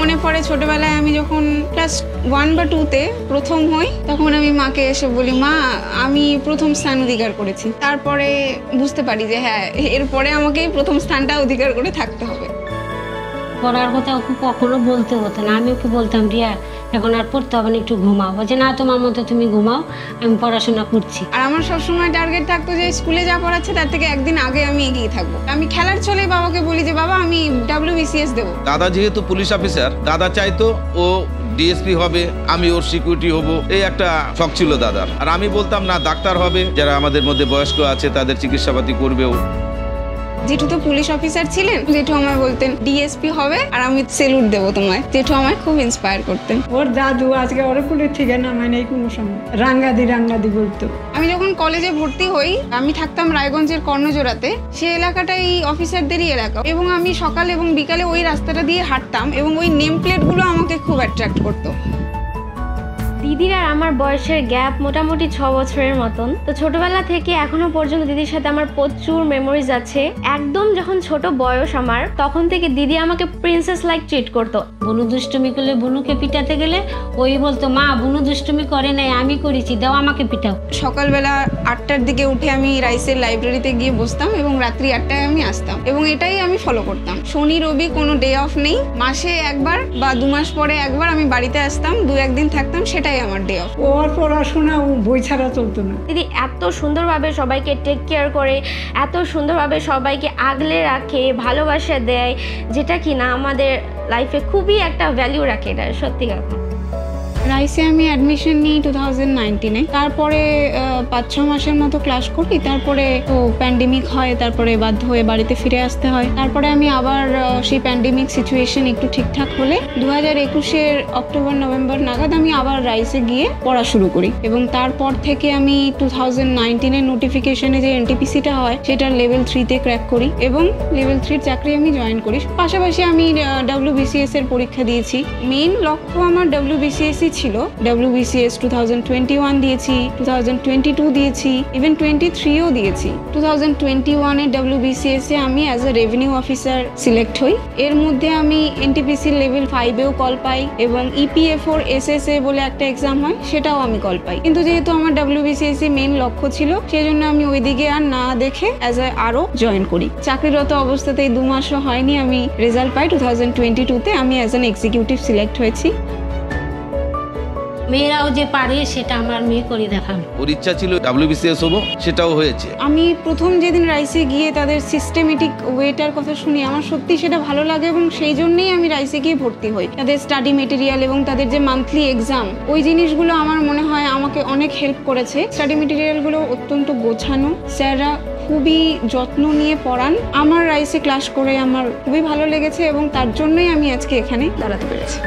মনে পড়ে ছোটবেলায় আমি যখন ক্লাস 1 বা 2-তে প্রথম হই, তখন আমি মাকে এসে বলি, মা আমি প্রথম স্থান অধিকার করেছি। তারপরে বুঝতে পারি যে হ্যাঁ, এরপরে আমাকে প্রথম স্থানটা অধিকার করে থাকতে হবে। পড়ার কথা ওকে কখনো বলতে হতো না। আমি ওকে বলতাম, রিয়া এখন আর পড়তে হবে না, একটু ঘুমাও। বলছে না, তোমার মতো তুমি ঘুমাও, আমি পড়াশোনা করছি। আর আমার সবসময় টার্গেট থাকতো যে স্কুলে যা পড়াচ্ছে তার থেকে একদিন আগে আমি এগিয়ে থাকবো। আমি খেলার ছলে বাবাকে বলি যে বাবা আমি WBCS দেবো। দাদা যেহেতু পুলিশ অফিসার, দাদা চাইতো ও DSP হবে, আমি ওর সিকিউরিটি হব, এই একটা শখ ছিল দাদার। আর আমি বলতাম না, ডাক্তার হবে, যারা আমাদের মধ্যে বয়স্ক আছে তাদের চিকিৎসাপাতি করবেও। জেঠু তো পুলিশ অফিসার ছিলেন, জেঠু আমায় বলতেন DSP হবে আর আমি সেলুট দেবো তোমায়। জেঠু আমায় খুব ইন্সপায়ার করতেন। ওর দাদু আজকে ওর কুলের থেকে না মানে কোনো সময় রাঙ্গাদি বলতো। আমি যখন কলেজে ভর্তি হই, আমি থাকতাম রায়গঞ্জের কর্ণজোড়াতে। সে এলাকাটা এই অফিসারদেরই এলাকা, এবং আমি সকাল এবং বিকালে ওই রাস্তাটা দিয়ে হাঁটতাম, এবং ওই নেম প্লেটগুলো আমাকে খুব অ্যাট্রাক্ট করতো। দিদির আর আমার বয়সের গ্যাপ মোটামুটি 6 বছরের মতন। তো ছোটবেলা থেকে এখনো পর্যন্ত দিদির সাথে আমার প্রচুর মেমোরিজ আছে। একদম যখন ছোট বয়স আমার, তখন থেকে দিদি আমাকে প্রিন্সেস লাইক ট্রিট করতো। বুনু দুষ্টুমি করলে, বুনুকে পিটাতে গেলে ওই বলতো, মা বুনু দুষ্টুমি করে নাই, আমি করেছি, দাও আমাকে পিটাও। সকালবেলা 8টার দিকে উঠে আমি রাইসের লাইব্রেরিতে গিয়ে বসতাম, এবং রাত্রি 8টায় আমি আসতাম, এবং এটাই আমি ফলো করতাম। শনি রবি কোনো ডে অফ নেই, মাসে একবার বা 2 মাস পরে একবার আমি বাড়িতে আসতাম, 2-1 দিন থাকতাম, সেটাই আমার ডে অফ। ওর পড়াশোনা বই ছাড়া চলতো না। দিদি এত সুন্দরভাবে সবাইকে টেক কেয়ার করে, এত সুন্দরভাবে সবাইকে আগলে রাখে, ভালোবাসা দেয়, যেটা কিনা আমাদের লাইফে খুবই একটা ভ্যালু রাখে। এটা সত্যি কথা। রাইসে আমি অ্যাডমিশন নিই 2019-এ। তারপরে 5-6 মাসের মতো ক্লাস করি, তারপরে তো প্যান্ডেমিক হয়, তারপরে বাধ্য হয়ে বাড়িতে ফিরে আসতে হয়। তারপরে আমি আবার সেই প্যান্ডেমিক সিচুয়েশন একটু ঠিকঠাক হলে 2021-এর অক্টোবর-নভেম্বর নাগাদ আমি আবার রাইসে গিয়ে পড়া শুরু করি, এবং তারপর থেকে আমি 2019-এর নোটিফিকেশনে যে NTPC-টা হয় সেটার লেভেল 3-তে ক্র্যাক করি, এবং লেভেল 3-র চাকরি আমি জয়েন করি। পাশাপাশি আমি WBCS-এর পরীক্ষা দিয়েছি। মেইন লক্ষ্য আমার WBCS-ই ছিল। WBCS 2021 দিয়েছি, 2022 দিয়েছি, ইভেন 23-ও দিয়েছি। 2021-এর WBCS-এ আমি as a revenue officer select হই। এর মধ্যে আমি NTPC লেভেল 5-এও কল পাই, এবং EPF-4 SSA বলে একটা এক্সাম হয়, সেটাও আমি কল পাই। কিন্তু যেহেতু আমার WBCS-এ মেইন লক্ষ্য ছিল, সেজন্য আমি ওইদিকে আর না দেখে অ্যাজ এ আরও জয়েন করি। চাকরিরত অবস্থাতেই 2 মাসও হয়নি আমি রেজাল্ট পাই। 2022-তে আমি অ্যাজ অ্যান এক্সিকিউটিভ সিলেক্ট হয়েছি। মেয়েরাও যে পারে সেটা আমার মেয়ে করে দেখানো। ওর ইচ্ছা ছিল WBCS হবো, সেটাও হয়েছে। আমি প্রথম যেদিন রাইসে গিয়ে তাদের সিস্টেমেটিক ওয়েটার কথা শুনি, আমার সত্যি সেটা ভালো লাগে, এবং সেই জন্যই আমি রাইসে গিয়ে ভর্তি হই। তাদের স্টাডি মেটেরিয়াল এবং তাদের যে মান্থলি এক্সাম, ওই জিনিসগুলো আমার মনে হয় আমাকে অনেক হেল্প করেছে। স্টাডি মেটেরিয়ালগুলো অত্যন্ত গোছানো, স্যাররা খুবই যত্ন নিয়ে পড়ান। আমার রাইসে ক্লাস করে আমার খুবই ভালো লেগেছে, এবং তার জন্যই আমি আজকে এখানে দাঁড়াতে পেরেছি।